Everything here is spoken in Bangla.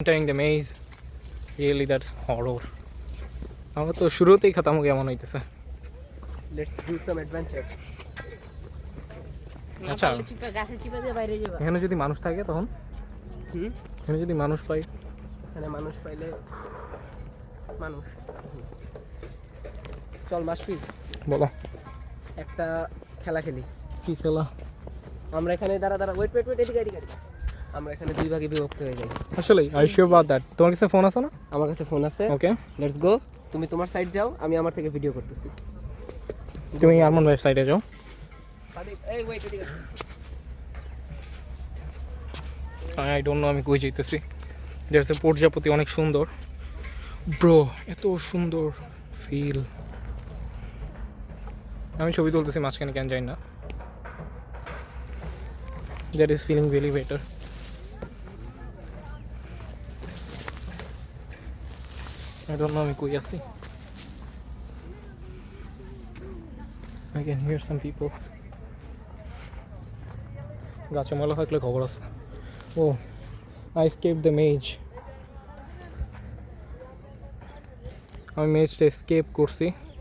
Entering the maze, really that's horror. আমার তো শুরুতেই খতম কেমন হইতেছে। Let's do some adventure. আচ্ছা গাছে চিপে দিয়ে বাইরে যাবা। এখানে যদি মানুষ থাকে তখন এখানে যদি মানুষ পাই, এখানে মানুষ পাইলে মানুষ চল মাসফিজ বলো একটা খেলা খেলি। কি খেলা? আমরা এখানে দাঁড়া ওয়েট এদিকে আমরা এখানে দুই ভাগে বিভক্ত হয়ে যাই। আসলে আই শিওর অ্যাবাউট দ্যাট। তোমার কাছে ফোন আছে না? আমার কাছে ফোন আছে। Okay let's go. তুমি তোমার সাইড যাও, আমি আমার থেকে ভিডিও করতেছি। তুমি আরমান ওয়েবসাইটে যাও। এই ওয়েট এদিকে। আই ডোন্ট নো আমি কই যাইতেছি। দেয়ারস এ প্রজাপতি অনেক সুন্দর। ব্রো এত সুন্দর ফিল। আমি ছবি তুলতেছি মাঝখানে কেন যাই না। That is feeling really better. I don't know আমি কই আছি। I can hear some people. গাছে ময়লা থাকলে খবর আছে। ও I escaped the maze. আমি মেজটা escape করছি।